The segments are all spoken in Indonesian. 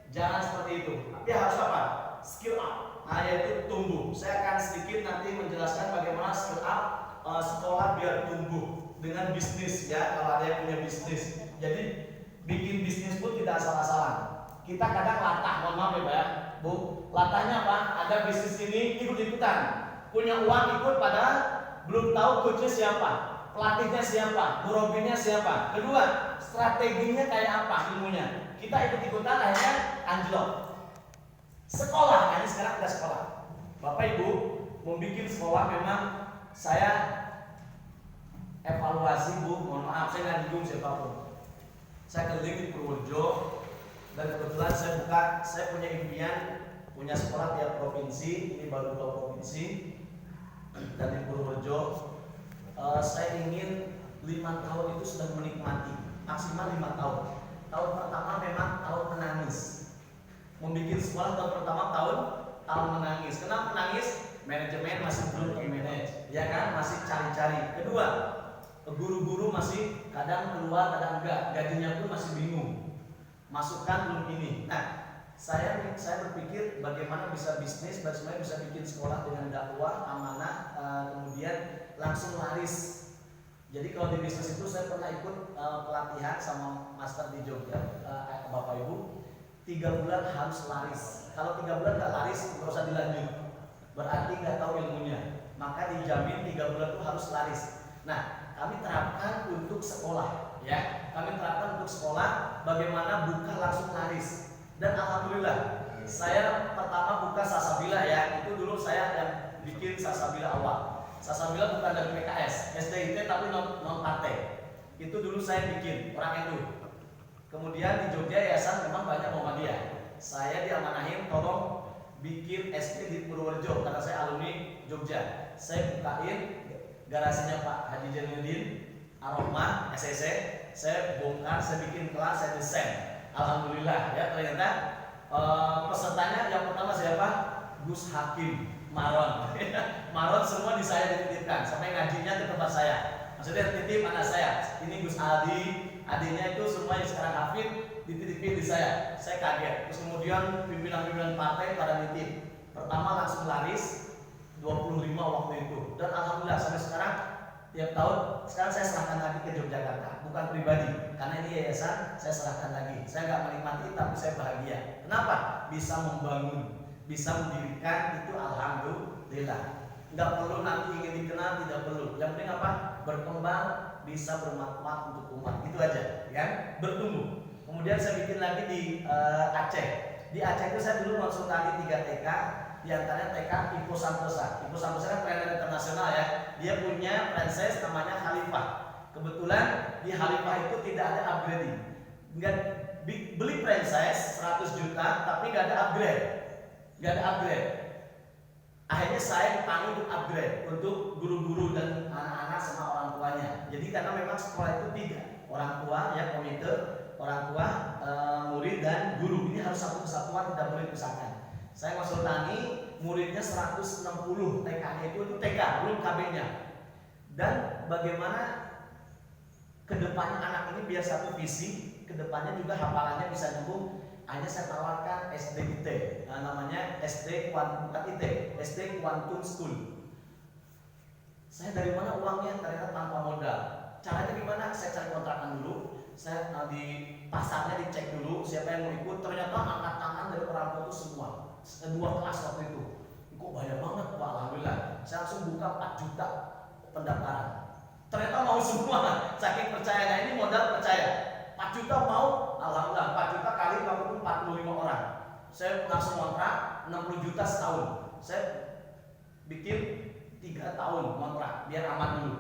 Jangan seperti itu. Tapi harus apa? Skill up. Nah, yaitu tumbuh. Saya akan sedikit nanti menjelaskan bagaimana skill up sekolah biar tumbuh dengan bisnis ya. Kalau ada yang punya bisnis, jadi bikin bisnis pun tidak asal-asalan. Kita kadang latah, mohon maaf ya Pak ya, Bu. Latahnya apa? Ada bisnis ini ikut-ikutan, punya uang ikut, padahal belum tahu coachnya siapa, pelatihnya siapa, murabinya siapa. Kedua, strateginya kayak apa ilmunya. Kita ikut-ikutan akhirnya anjlok. Sekolah, ini sekarang ada sekolah. Bapak Ibu membuat sekolah, memang saya evaluasi Bu, mohon maaf saya nggak nyinggung siapapun. Saya keliling di Purworejo dan kebetulan saya punya impian punya sekolah tiap provinsi. Ini baru 2 provinsi dan di Purworejo saya ingin 5 tahun itu sudah menikmati, maksimal 5 tahun. Tahun pertama memang tahun menangis. Membuat sekolah tahun pertama tahun menangis. Kenapa menangis? Manajemen masih belum manage, ya kan? Masih cari-cari. Kedua, guru-guru masih kadang keluar, kadang enggak. Gajinya pun masih bingung. Masukan belum ini. Nah, saya berpikir bagaimana bisa bisnis, bagaimana bisa bikin sekolah dengan dakwah, amanah, kemudian langsung laris. Jadi kalau di bisnis itu saya pernah ikut pelatihan sama master di Jogja, Bapak Ibu. 3 bulan harus laris. Kalau 3 bulan nggak laris, nggak usah dilanjut. Berarti nggak tahu ilmunya. Maka dijamin 3 bulan itu harus laris. Nah, kami terapkan untuk sekolah, ya. Kami terapkan untuk sekolah bagaimana buka langsung laris. Dan alhamdulillah, saya pertama buka Sasabila ya. Itu dulu saya yang bikin Sasabila awal. Sasabila bukan dari PKS, SDIT tapi non partai. Itu dulu saya bikin orang itu. Kemudian di Jogja yayasan memang banyak Muhammadiyah. Saya diamanahin tolong bikin SD di Purworejo karena saya alumni Jogja. Saya bukain garasinya Pak Haji Jainuddin Aroma SSC. Saya bongkar, saya bikin kelas, saya desain. Alhamdulillah ya, ternyata pesertanya yang pertama siapa? Gus Hakim Maron. Maron semua di saya dititipkan sampai ngajinya ke tempat saya. Maksudnya titip anak saya. Ini Gus Aldi, adiknya itu semua yang sekarang hafid dititipin di saya. Saya kaget. Terus kemudian pimpinan-pimpinan partai pada nitip. Pertama langsung laris 25 waktu itu. Dan alhamdulillah sampai sekarang tiap tahun, sekarang saya serahkan lagi ke Yogyakarta, bukan pribadi, karena ini yayasan, saya serahkan lagi. Saya nggak menikmati, tapi saya bahagia. Kenapa? Bisa membangun, bisa mendirikan, itu alhamdulillah. Nggak perlu nanti ingin dikenal, tidak perlu. Yang penting apa? Berkembang, bisa bermanfaat untuk umat, itu aja, kan? Bertumbuh. Kemudian saya bikin lagi di Aceh. Di Aceh itu saya dulu konsultasi 3 TK, di antaranya TK Ipo Santosa. Ipo Santosa kan trainer internasional ya. Dia punya franchise namanya Khalifah. Kebetulan di Khalifah itu tidak ada upgrading. Enggak beli franchise 100 juta tapi nggak ada upgrade. Nggak ada upgrade. Akhirnya saya dipanggil untuk upgrade untuk guru-guru dan anak-anak sama orang tuanya. Jadi karena memang sekolah itu 3, orang tua ya, komite, orang tua, murid dan guru. Ini harus satu kesatuan, tidak boleh dipisahkan. Saya konsultasi, muridnya 160, TK-nya itu TK, belum KB-nya. Dan bagaimana kedepannya anak ini biar satu visi, kedepannya juga hafalannya bisa nyambung. Hanya saya tawarkan SDIT, namanya SD Quantum, bukan IT, SD Quantum School. Saya dari mana uangnya? Ternyata tanpa modal. Caranya gimana? Saya cari kontrakan dulu. Saya di pasarnya dicek dulu siapa yang mau ikut. Ternyata angkat tangan dari orang tua itu semua. 2 kelas waktu itu. Kok banyak banget Pak, alhamdulillah. Saya langsung buka 4 juta pendaftaran. Ternyata mau semua. Saking percayanya, ini modal percaya. 4 juta mau, alhamdulillah. 4 juta kali waktu itu 45 orang. Saya langsung kontrak 60 juta setahun. Saya bikin 3 tahun kontrak biar aman dulu.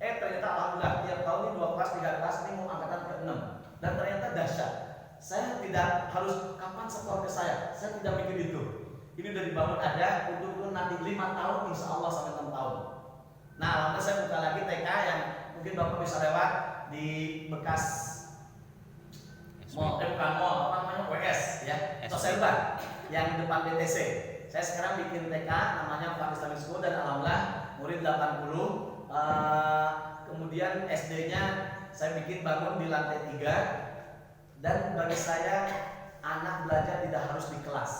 Ternyata alhamdulillah tiap tahun ini 2 kelas, 3 kelas, ini mau angkatan ke-6. Dan ternyata dahsyat. Saya tidak harus kapan setor ke saya tidak mikir itu. Ini udah dibangun ada untuk nanti 5 tahun insya Allah sampai 6 tahun. Nah, lalu saya buka lagi TK yang mungkin Bapak bisa lewat di bekas mall, bukan mall, apa namanya, WS ya, Soselban yang depan BTC. Saya sekarang bikin TK namanya Pak Islamic School dan alhamdulillah murid 80. Kemudian SD-nya saya bikin bangun di lantai 3. Dan bagi saya anak belajar tidak harus di kelas.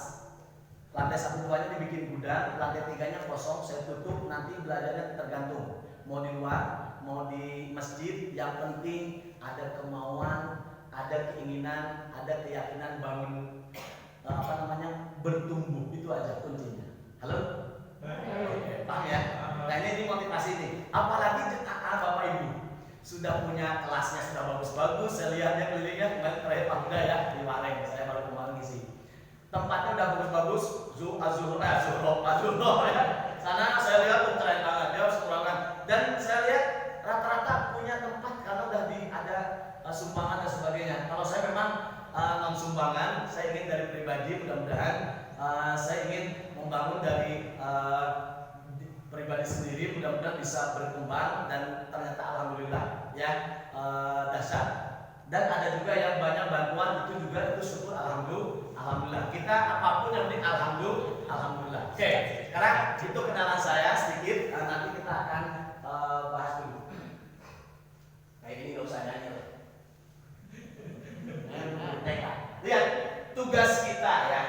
Lantai 1-2-nya dibikin gudang, lantai 3-nya kosong, saya tutup, nanti belajarnya tergantung. Mau di luar, mau di masjid, yang penting ada kemauan, ada keinginan, ada keyakinan bangun bertumbuh, itu aja kuncinya. Halo? Paham ya? Nah ini motivasi nih. Apalagi Bapak Ibu sudah punya kelasnya, sudah bagus-bagus. Saya lihatnya kelilingnya kemarin terakhir Pak Huda ya di Wareng. Saya baru kemarin ngisi. Tempatnya udah bagus-bagus. Azuro ya. Sana saya lihat tuh keren banget. Dia harus kurangan. Dan saya lihat rata-rata punya tempat karena udah ada sumbangan dan sebagainya. Kalau saya memang non sumbangan, saya ingin dari pribadi, mudah-mudahan saya ingin membangun dari pribadi sendiri, mudah-mudahan bisa berkembang dan ternyata alhamdulillah ya dahsyat. Dan ada juga yang banyak bantuan, itu syukur alhamdulillah. Kita apapun yang penting alhamdulillah. Oke, sekarang itu kenalan saya sedikit, nanti kita akan bahas dulu. Kayak gini nggak usah nyanyi. Lihat tugas kita ya,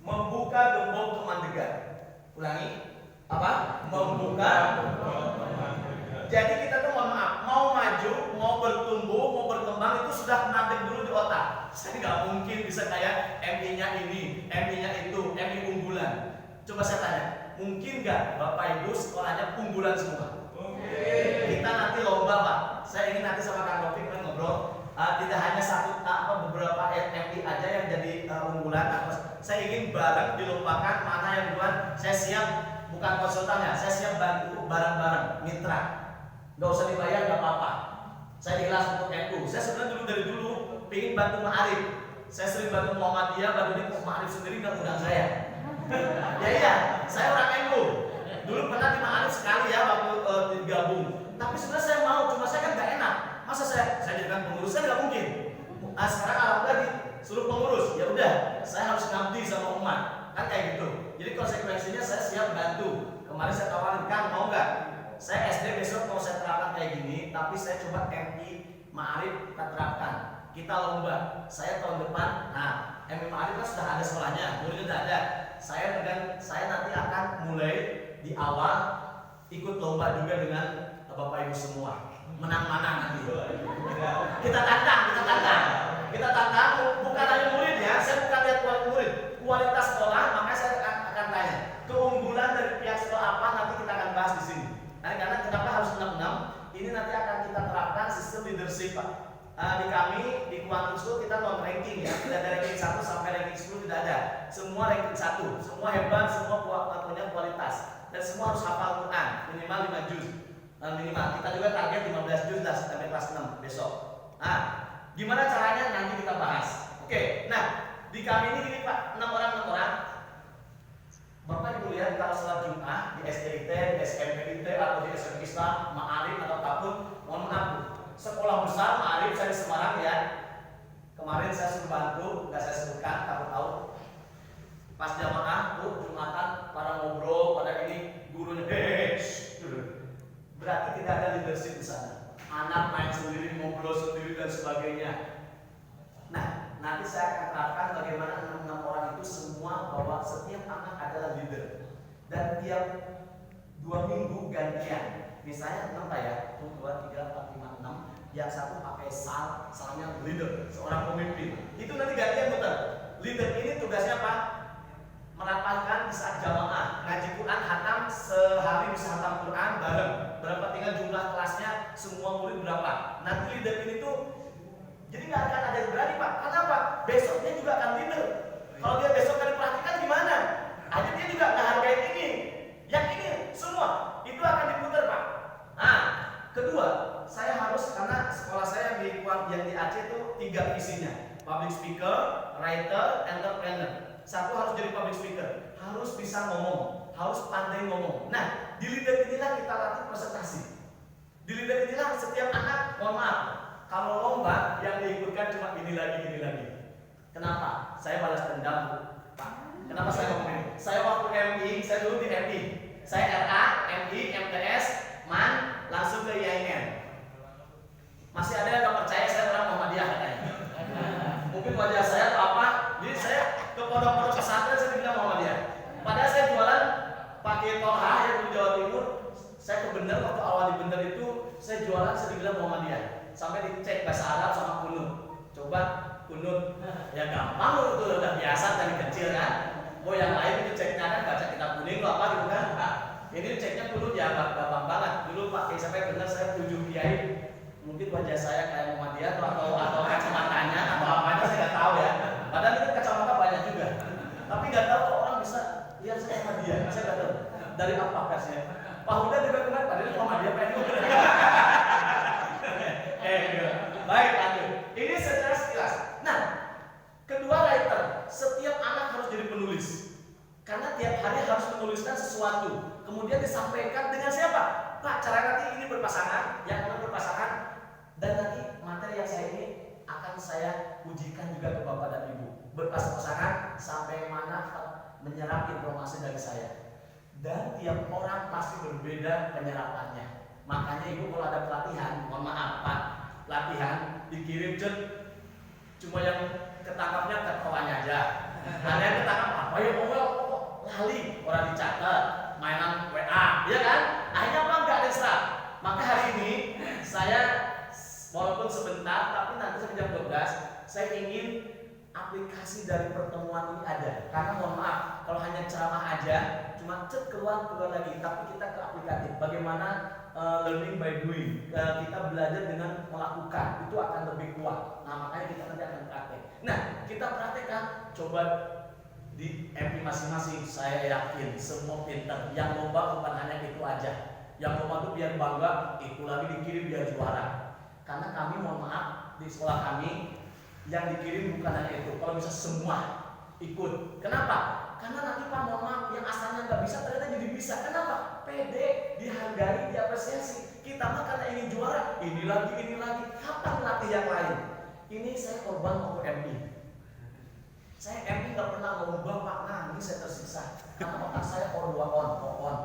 membuka gembok Kemandega. Ulangi, apa? Membuka gembok Kemandega. Jadi kita tuh mohon maaf, mau maju, mau bertumbuh, mau berkembang itu sudah mandek dulu di otak. Saya nggak mungkin bisa kayak MI-nya ini, MI-nya itu, MI unggulan. Coba saya tanya, mungkin nggak Bapak Ibu sekolahnya unggulan semua? Mungkin. Kita nanti lomba Pak. Saya ingin nanti sama Kang Taufik ngobrol. Tidak hanya beberapa MI aja yang jadi unggulan. Saya ingin bareng dilombakan mana yang duluan. Saya siap, bukan konsultannya, saya siap bantu bareng-bareng mitra. Nggak usah dibayar, nggak apa-apa. Saya ikhlas untuk MU. Saya sebenarnya dari dulu ingin bantu Ma'arif. Saya sering bantu Muhammadiyah, baru ini Ma'arif sendiri nggak undang saya. Iya, saya orang MU. Dulu pernah di Ma'arif sekali ya waktu digabung. Tapi sebenarnya saya mau, cuma saya kan nggak enak. Masa saya jadikan pengurus, saya nggak mungkin. Sekarang alhamdulillah disuruh pengurus, ya udah, saya harus ngabdi sama umat, kan kayak gitu. Jadi konsekuensinya saya siap bantu. Kemarin saya tawarin, Kang mau nggak? Saya SD besok mau saya terapkan kayak gini, tapi saya coba MI Ma'arif kita terapkan. Kita lomba. Saya tahun depan, MI Ma'arif kan sudah ada sekolahnya, muridnya sudah ada. Saya nanti akan mulai di awal ikut lomba juga dengan Bapak Ibu semua. Menang-menang nanti. Kita tantang bukan hanya murid ya, saya bukan lihat kualitas sekolah, makanya saya akan tanya keunggulan dari pihak sekolah apa, nanti kita akan bahas di sini. Karena kenapa harus 6-6? Ini nanti akan kita terapkan sistem leadership Pak. Di kami di Quantum School kita non ranking ya, tidak ada ranking 1 sampai ranking 10 tidak ada. Semua ranking 1, semua hebat, semua punya kualitas dan semua harus hafal Quran minimal 5 juz. Minimal kita juga target 15 juz sampai kelas 6 besok. Gimana caranya nanti kita bahas. Oke, di kami ini gini Pak, 6 orang. Bapak Ibu lihat kalau sholat Jumat di SDIT, di SMPIT atau di SMP Islam, Ma'arif atau apapun, mohon maaf, sekolah besar Ma'arif saya di Semarang ya. Kemarin saya suruh bantu, nggak saya sebutkan, tahu. Pas jamaah tuh Jumatan pada ngobrol, pada ini gurunya berarti tidak ada leadership di sana. Anak main sendiri, ngobrol sendiri dan sebagainya. Nanti saya akan terapkan bagaimana 6 orang itu semua bahwa setiap anak adalah leader dan tiap 2 minggu gantian. Misalnya 6 Pak ya, 1, 2, 3, 4, 5, 6. Yang satu pakai salnya leader, seorang pemimpin. Itu nanti gantian muter. Leader ini tugasnya apa? Merapatkan di saat jamaah ngaji Quran hatam, sehari bisa hatam Quran bareng. Berapa tinggal jumlah kelasnya, semua murid berapa. Nanti leader ini tuh jadi nggak akan ada yang berani Pak. Kenapa? Besok dia juga akan leader. Kalau dia besok akan diperhatikan gimana? Aja dia juga nggak hargain ini. Yang ini semua itu akan diputar Pak. Kedua, saya harus karena sekolah saya yang di Aceh itu 3 visinya. Public speaker, writer, entrepreneur. Satu harus jadi public speaker, harus bisa ngomong, harus pandai ngomong. Di leader inilah kita latih presentasi. Di leader inilah setiap anak, mohon maaf, kalau lomba yang diikutkan cuma ini lagi. Kenapa? Saya balas dendam, Pak. Kenapa saya ngomong ini? Saya waktu MI, saya dulu di MI. Saya RA, MI, MTS, MAN, langsung ke IAIN. Masih ada yang nggak percaya saya orang Muhammadiyah katanya. Mungkin wajah saya atau apa? bilang Muhammadiyah. Sampai dicek bahasa Arab sama kunut. Coba kunut, ya gampang itu udah biasa dari kecil kan. Oh yang lain itu ceknya kan baca kitab kuning atau apa gitu kan. Ini ceknya kunut ya gampang banget. Dulu Pak Kiai sampai benar saya 7 kiai. Mungkin wajah saya kayak Muhammadiyah atau kacamatanya atau apanya saya nggak tahu ya. Padahal itu kacamata banyak juga. Tapi nggak tahu kok orang bisa lihat saya Muhammadiyah. Saya nggak tahu dari apa versinya. Pak Huda juga kemarin padahal Muhammadiyah pengen. Baik, lanjut. Ini secara sekilas. Nah, kedua writer, setiap anak harus jadi penulis. Karena tiap hari harus menuliskan sesuatu. Kemudian disampaikan dengan siapa? Pak, cara nanti ini berpasangan, yang mana berpasangan. Dan nanti materi yang saya ini akan saya ujikan juga ke Bapak dan Ibu. Berpasangan sampai mana menyerap informasi dari saya. Dan tiap orang pasti berbeda penyerapannya. Makanya Ibu kalau ada pelatihan, mohon maaf Pak, latihan dikirim cuma yang ketangkapnya ketawanya aja. Ada yang ketangkap apa ya lali orang dicatat mainan WA, ya kan? Akhirnya apa enggak ada serap. Maka hari ini saya walaupun sebentar tapi nanti jam 12 saya ingin aplikasi dari pertemuan ini ada. Karena mohon maaf kalau hanya ceramah aja cuma keluar lagi, tapi kita ke aplikatif. Bagaimana learning by doing, kita belajar dengan melakukan, itu akan lebih kuat. Nah makanya kita nanti akan praktek. Nah kita praktekkan, coba di MP masing-masing. Saya yakin semua pintar. Yang lomba bukan hanya itu aja. Yang lomba itu biar bangga, itu lagi dikirim biar juara. Karena kami mohon maaf di sekolah kami yang dikirim bukan hanya itu. Kalau bisa semua ikut. Kenapa? Karena nanti Pak mohon maaf yang asalnya nggak bisa ternyata jadi bisa. Kenapa? Pede, dihargai, diapresiasi. Kita mah karena ingin juara, ini lagi. Kapan latih yang lain? Ini saya korban waktu MI. Saya MI nggak pernah lomba Pak, nangis saya tersiksa. Karena otak saya on.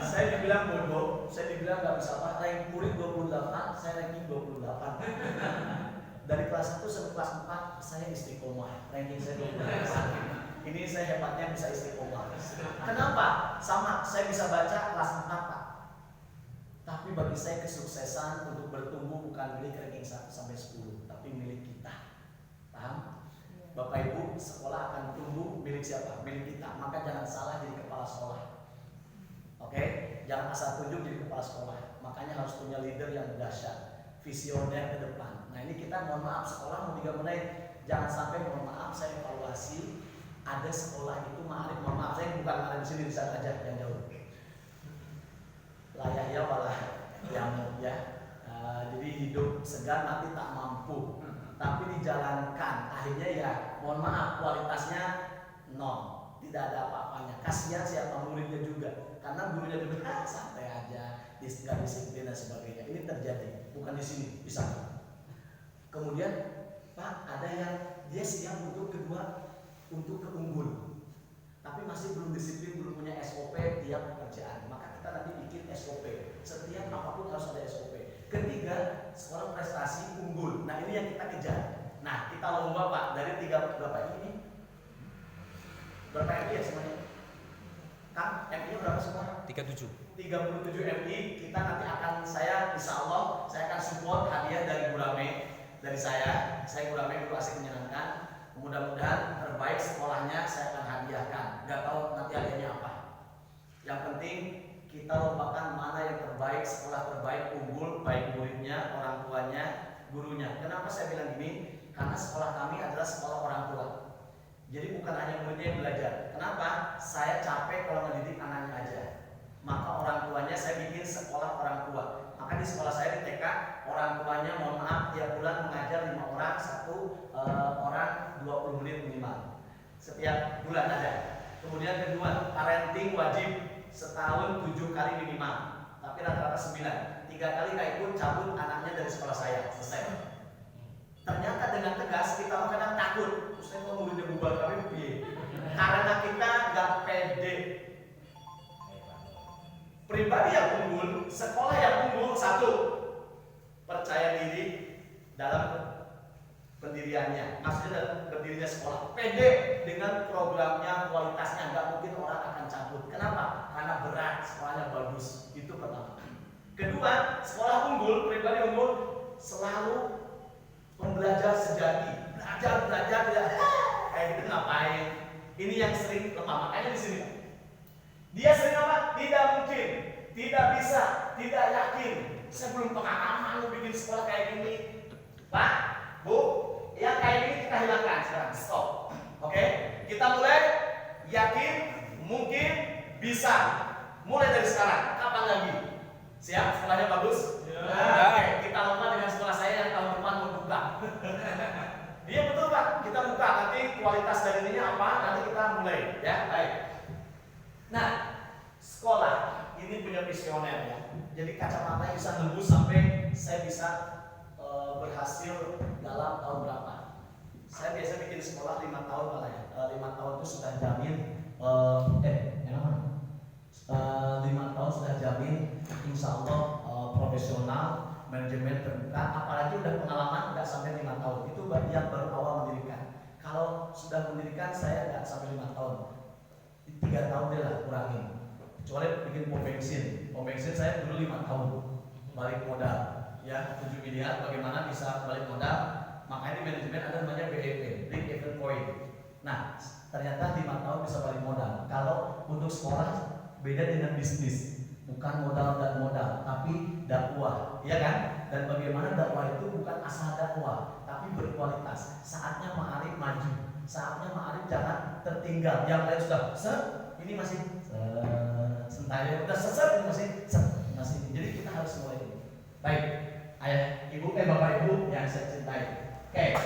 Saya dibilang bodoh, saya dibilang nggak bisa Pak. Ranking murid 28, saya ranking 28. Dari kelas 1 sampai kelas 4 saya istiqomah, ranking saya 28. Ini saya hebatnya bisa istiqomah. Kenapa? Sama, saya bisa baca kelas 4 Pak. Tapi bagi saya kesuksesan untuk bertumbuh bukan milik ranking 1 sampai 10, tapi milik kita. Paham? Bapak Ibu, sekolah akan tumbuh milik siapa? Milik kita. Maka jangan salah jadi kepala sekolah. Oke? Jangan asal tunjuk jadi kepala sekolah. Makanya harus punya leader yang dahsyat, visioner ke depan. Nah ini kita mohon maaf sekolah mau 3 menit. Jangan sampai mohon maaf saya evaluasi. Ada sekolah itu mohon maaf saya bukan ada di sini di sana aja yang jauh. Layak ya walah yang ya. Jadi hidup segan mati tak mampu. Tapi dijalankan akhirnya ya mohon maaf kualitasnya nol, tidak ada apa-apanya. Kasihan siapa muridnya juga, karena gurunya juga santai aja, nggak disiplin dan sebagainya. Ini terjadi bukan di sini, di sana. Kemudian Pak ada yang dia siap untuk kedua, untuk keunggul, tapi masih belum disiplin, belum punya SOP tiap pekerjaan. Maka kita nanti bikin SOP. Setiap apapun harus ada SOP. Ketiga, sekolah prestasi unggul. Nah ini yang kita kejar. Nah kita lomba Pak dari 3 berapa ini? Berapa MI ya semuanya? Kang, MI-nya berapa semua? 37 MI. Kita nanti akan insya Allah saya akan support hadiah dari Gurame, dari saya Gurame Guru Asik Menyenangkan. Mudah-mudahan terbaik sekolahnya saya akan hadiahkan. Gak tahu nanti hadiahnya apa. Yang penting kita lombakan mana yang terbaik, sekolah terbaik, unggul, baik muridnya, orang tuanya, gurunya. Kenapa saya bilang gini? Karena sekolah kami adalah sekolah orang tua. Jadi bukan hanya muridnya yang belajar. Kenapa? Saya capek kalau mendidik anaknya aja. Maka orang tuanya saya bikin sekolah orang tua. Maka di sekolah saya di TK, orang tuanya mohon maaf tiap bulan mengajar 5 orang, 1 orang 20 menit minimal. Setiap bulan ada. Kemudian kedua, parenting wajib setahun 7 kali minimal. Tapi rata-rata 9. 3 kali nggak ikut cabut anaknya dari sekolah saya. Selesai. Ternyata dengan tegas kita kadang takut. Terus saya mau muridnya bubar kami piye? Karena kita nggak pede. Pribadi yang unggul, sekolah yang unggul, 1 percaya diri dalam pendiriannya. Maksudnya dalam berdirinya sekolah. Pede dengan programnya, kualitasnya, nggak mungkin orang akan cabut. Kenapa? Karena berat, sekolahnya bagus. Itu pertama. Kedua, sekolah unggul, pribadi unggul selalu pembelajar sejati. Belajar tidak kayak gitu ngapain? Ini yang sering lemah. Makanya di sini dia sering apa? Tidak mungkin, tidak bisa, tidak yakin. Saya belum pengalaman lu bikin sekolah kayak gini. Pak, Bu, yang kayak gini kita hilangkan sekarang. Stop. Oke? Kita mulai yakin, mungkin, bisa. Mulai dari sekarang. Kapan lagi? Siap? Sekolahnya bagus? Ya. Oke, kita lomba dengan sekolah saya yang tahun depan mau buka. Iya betul Pak, kita buka nanti kualitas dari ininya apa, nanti kita mulai ya. Baik. Nah, sekolah ini punya visioner ya. Jadi kacamatanya bisa nembus sampai saya bisa berhasil dalam tahun berapa. Saya biasa bikin sekolah 5 tahun malah ya. 5 tahun itu sudah jamin 5 tahun sudah jamin insya Allah profesional, manajemen terbuka, apalagi udah pengalaman nggak sampai 5 tahun. Itu yang baru awal mendirikan. Kalau sudah mendirikan saya nggak sampai 5 tahun, 3 tahun dia lah kurangin. Kecuali bikin pom bensin saya dulu 5 tahun balik modal ya 7 miliar. Bagaimana bisa balik modal? Makanya di manajemen ada namanya BEP, Break Even Point. Nah ternyata 5 tahun bisa balik modal. Kalau untuk sekolah beda dengan bisnis, bukan modal dan modal, tapi dakwah, ya kan? Dan bagaimana dakwah itu bukan asal dakwah, tapi berkualitas. Saatnya Ma'arif maju, saatnya Ma'arif jangan tertinggal. Yang lain sudah ini masih sentaya, udah ini masih. Jadi kita harus mulai ini. Baik, ayah, ibu, bapak ibu yang saya cintai. Oke.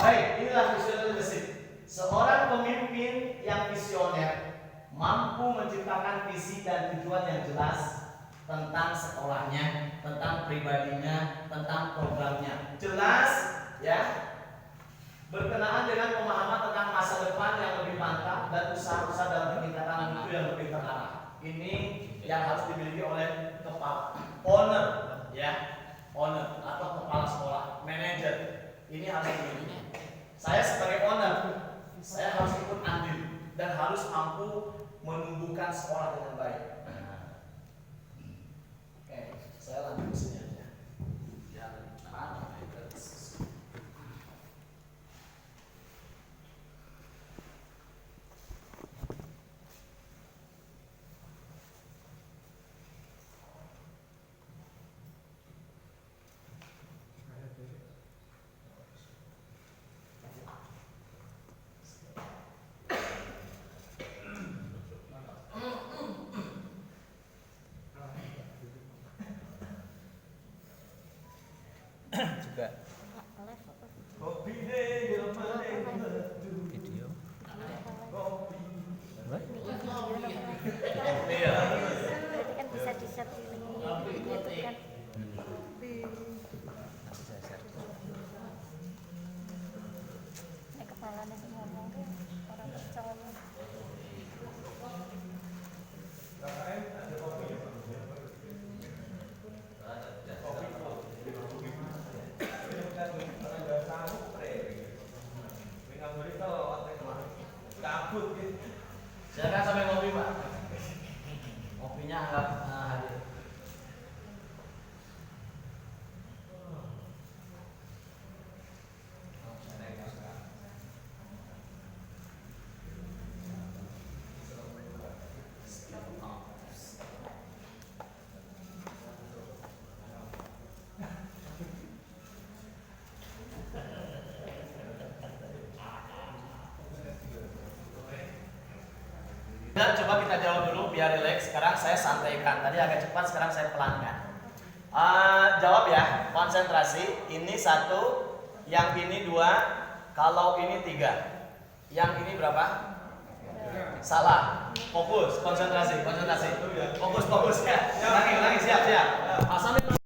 Baik, inilah visioner leadership. Seorang pemimpin yang visioner mampu menciptakan visi dan tujuan yang jelas tentang sekolahnya, tentang pribadinya, tentang programnya. Jelas ya, berkenaan dengan pemahaman tentang masa depan yang lebih mantap dan usaha-usaha dalam peningkatan mutu yang lebih terarah. Ini yang harus dimiliki oleh kepala owner ya, owner atau kepala sekolah, manajer. Ini harus dimiliki. Saya sebagai owner, saya harus ikut andil dan harus mampu menumbuhkan sekolah dengan baik. Oke, saya lanjut ke sini aja. juga video berarti kan bisa di-share di YouTube kan. nanti saya share. Ini kepalanya sih ngomong orang percaya. Silakan sampai ngopi Pak. Kopinya anggap hadir. Dan coba kita jawab dulu biar rileks. Sekarang saya sampaikan. Tadi agak cepat, sekarang saya pelankan. Jawab ya, konsentrasi. Ini 1, yang ini 2, kalau ini 3. Yang ini berapa? Salah. Fokus, konsentrasi. Fokus ya. Lagi, siap.